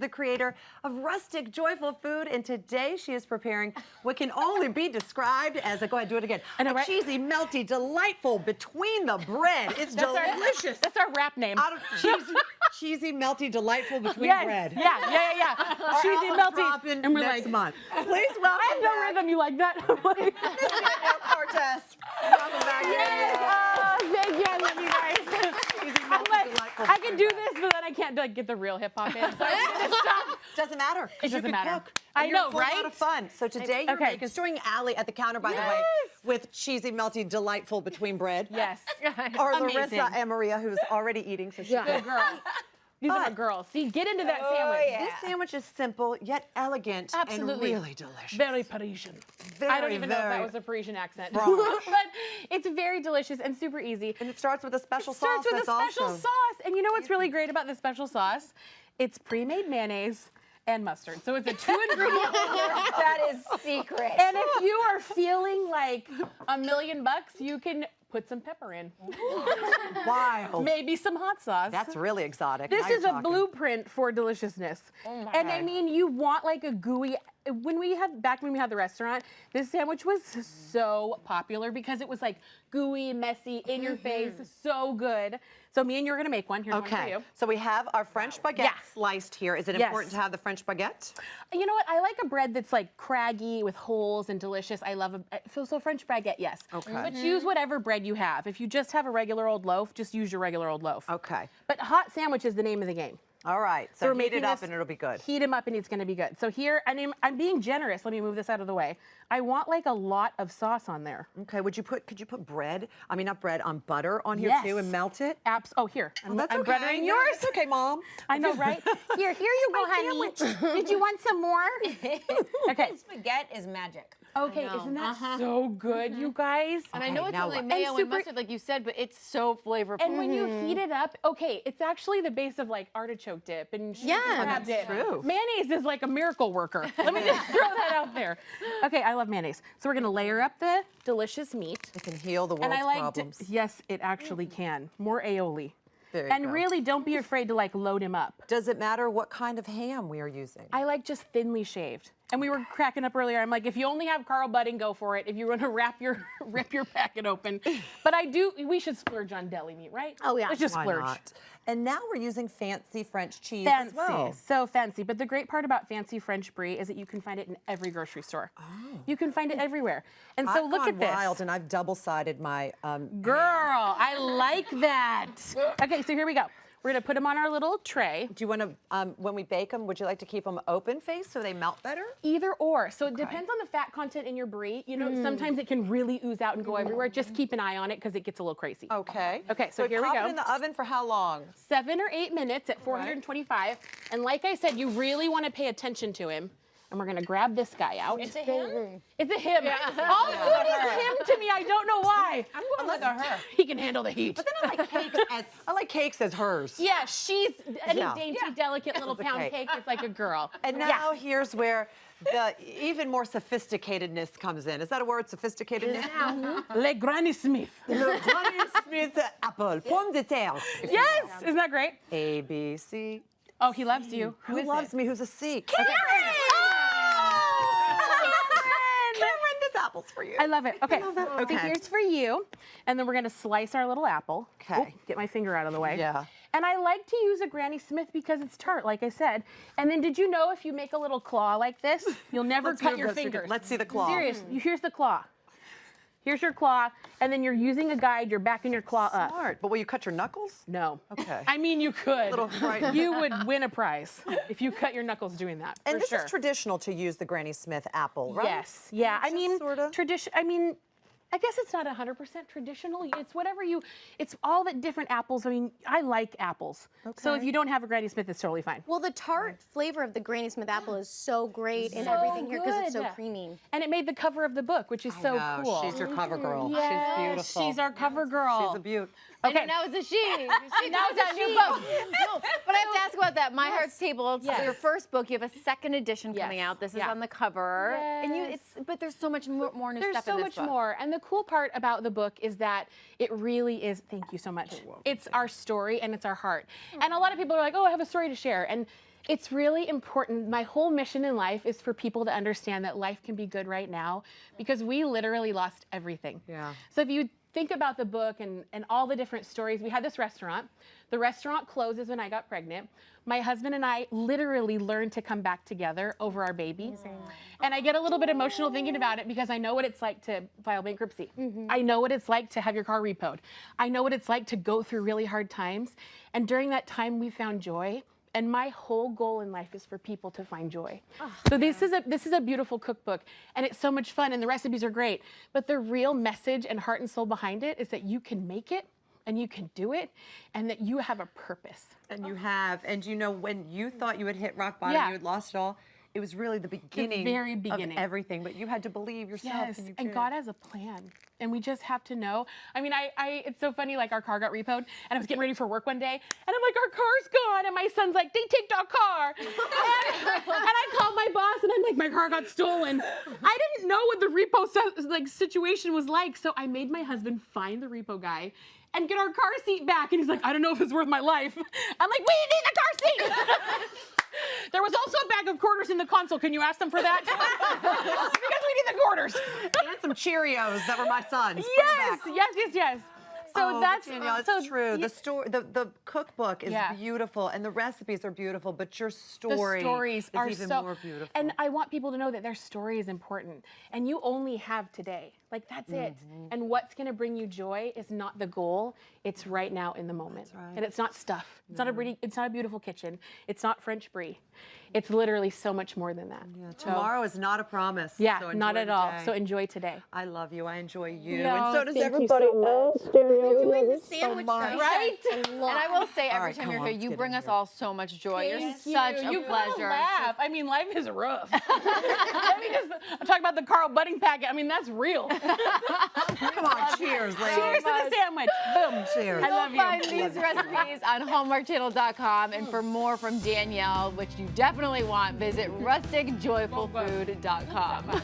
the creator of rustic, joyful food, and today she is preparing what can only be described as go ahead, do it again. I know, right? Cheesy, melty, delightful between the bread. It's delicious. That's our rap name. Out of cheesy, melty, delightful between bread. Yeah. Cheesy, melty, and we're next month. Please welcome. I have no rhythm. You like that? Miss Danielle Kartes. Welcome back. Thank you. I love you guys. I'm like, I can do this, but then I can't get the real hip hop in. So I'm gonna stop. Doesn't matter. It doesn't matter. Cook. I know, You're right? A lot of fun. So today you're making, joining Allie at the counter, by the way, with cheesy, melty, delightful between bread. Yes. Or Amazing. Larissa and Maria, who's already eating, so she's Good girl. These are my girls. See, get into that sandwich. Yeah. This sandwich is simple yet elegant and really delicious. Very Parisian. I don't even know if that was a Parisian accent. But it's very delicious and super easy. And it starts with a special sauce. Starts with a special sauce. And you know what's really great about this special sauce? It's pre-made mayonnaise and mustard. So it's a 2-ingredient That is secret. And if you are feeling like $1 million, you can put some pepper in. Wow. Maybe some hot sauce. That's really exotic. This Now you're is a talking. blueprint for deliciousness. And I mean, you want like a gooey, when we had the restaurant, this sandwich was so popular because it was like gooey, messy, in your face, so good. So me and you are gonna make one. Here's one for you. So we have our French baguette sliced here. Is it important to have the French baguette? You know what? I like a bread that's like craggy with holes and delicious. I love so French baguette, yes. Okay. But use whatever bread you have. If you just have a regular old loaf, just use your regular old loaf. Okay. But hot sandwich is the name of the game. All right. So we're heat making it up this- and it'll be good. Heat them up and it's gonna be good. So here, I'm being generous. Let me move this out of the way. I want like a lot of sauce on there. Okay. Could you put bread? I mean, not bread, on butter on here too and melt it? Oh, here. I'm That's okay. buttering No, yours. It's okay, Mom. I know, right? Here you go, honey. Did you want some more? Okay. This baguette is magic. Okay, isn't that so good, you guys? And I know it's now only what? mayo and mustard, like you said, but it's so flavorful. And when you heat it up, okay, it's actually the base of like artichoke dip and crab dip. true. Mayonnaise is like a miracle worker. Let me just throw that out there. Okay, I love mayonnaise. So we're gonna layer up the delicious meat. It can heal the world's And I like, problems. yes, it actually can. More aioli. There you And go. really, don't be afraid to like load him up. Does it matter what kind of ham we are using? I like just thinly shaved. And we were cracking up earlier. I'm like, if you only have Carl Budding, go for it. If you want to rip your packet open. But we should splurge on deli meat, right? Oh, yeah. Let's just Why splurge. not? And now we're using fancy French cheese Fancy, as well. so fancy. But the great part about fancy French Brie is that you can find it in every grocery store. You can find it everywhere. And so I've look gone at this. wild and I've double-sided my Girl, I like that. Okay, so here we go. We're gonna put them on our little tray. Do you want to, when we bake them, would you like to keep them open face so they melt better? Either or. So it depends on the fat content in your Brie. You know, sometimes it can really ooze out and go everywhere. Just keep an eye on it because it gets a little crazy. Okay. Okay, so here we pop go. it in the oven for how long? 7 or 8 minutes at 425. And like I said, you really want to pay attention to him. And we're gonna grab this guy out. It's a him. It's a him. All food is him to me. I don't know why. I'm going with a her. He can handle the heat. But then I like cakes as hers. Yeah, she's any Yeah. dainty, delicate little It's a pound cake. cake. It's like a girl. And now here's where the even more sophisticatedness comes in. Is that a word, sophisticatedness? Le Granny Smith. Le Granny Smith apple, pomme de terre. Yes, isn't that great? A, B, C. Oh, he loves you. Who loves me? Who's a C? Cameron! Cameron, this apple's for you. I love it. Okay. Okay. So here's for you. And then we're gonna slice our little apple. Okay. Oh, get my finger out of the way. Yeah. And I like to use a Granny Smith because it's tart, like I said. And then did you know if you make a little claw like this, you'll never Let's cut move your this. fingers. Let's see the claw. Seriously, here's the claw. Here's your claw, and then you're using a guide, you're backing your claw up. Smart. But will you cut your knuckles? No. Okay. I mean, you could. Little frightened. You would win a prize if you cut your knuckles doing that. And for this sure. is traditional to use the Granny Smith apple, right? Yes. Yeah. I Just mean, sorta. tradition. I mean, I guess it's not 100% traditional. It's whatever you. It's all the different apples. I mean, I like apples. So if Okay. you don't have a Granny Smith, it's totally fine. Well, the tart flavor of the Granny Smith apple is so great in So everything here because it's so good. creamy. And it made the cover of the book, which is so No, cool. she's your cover girl. Yes, She's beautiful. She's our cover girl. She's a beaut. Okay. And now it's a she. Now it's a new she. book. No, but I have to ask about that. My Heart's Table. It's Yes. your first book. You have a second edition coming Yes. out. This is Yeah. on the cover. And Yes. but there's so much more new There's stuff so in this much book. more. And the cool part about the book is that it really is, thank you so much. It's our story and it's our heart. And a lot of people are like, oh, I have a story to share. And It's really important. My whole mission in life is for people to understand that life can be good right now because we literally lost everything. Yeah. So if you think about the book and all the different stories, we had this restaurant. The restaurant closes when I got pregnant. My husband and I literally learned to come back together over our baby. And I get a little bit emotional thinking about it because I know what it's like to file bankruptcy. I know what it's like to have your car repoed. I know what it's like to go through really hard times. And during that time, we found joy. And my whole goal in life is for people to find joy. So this is a beautiful cookbook, and it's so much fun, and the recipes are great. But the real message and heart and soul behind it is that you can make it, and you can do it, and that you have a purpose. And you have. And you know, when you thought you had hit rock bottom, Yeah. you had lost it all, it was really the beginning, very beginning. of everything. But you had to believe yourself. Yes, And, you and did. God has a plan, and we just have to know. I mean, it's so funny, like our car got repoed, and I was getting ready for work one day, and I'm like, our car's gone, and my son's like, they take our car. and I called my boss, and I'm like, my car got stolen. I didn't know what the repo situation was like, so I made my husband find the repo guy and get our car seat back, and he's like, I don't know if it's worth my life. I'm like, we need the car seat. There was also a bag of quarters in the console. Can you ask them for that? Because we need the quarters. And some Cheerios that were my son's. Bring it Yes, back. yes. So Oh, that's but Danielle, it's so true. The story, the cookbook is Yeah. beautiful, and the recipes are beautiful. But your the story stories is are even so more beautiful. And I want people to know that their story is important, and you only have today. Like that's it. And what's going to bring you joy is not the goal. It's right now in the moment. right. And it's not stuff. It's not a pretty. It's not a beautiful kitchen. It's not French Brie. It's literally so much more than that. Yeah, tomorrow is not a promise. Yeah, so not enjoy at the all. day. So enjoy today. I love you. I enjoy you, No, and so does thank you everybody so else. Enjoying the sandwich, much. Right? And I will say, All every right, time come you're on, here, let's you get bring in us here. all so much joy. You're Thank such you. a You gotta pleasure. laugh. I mean, life is rough. Let me just talk about the Carl Budding packet. I mean, that's real. Come on, cheers, ladies. Cheers to the sandwich. Boom. Cheers. I love you. Find these recipes on hallmarkchannel.com, and for more from Danielle, which you definitely want, visit rusticjoyfulfood.com.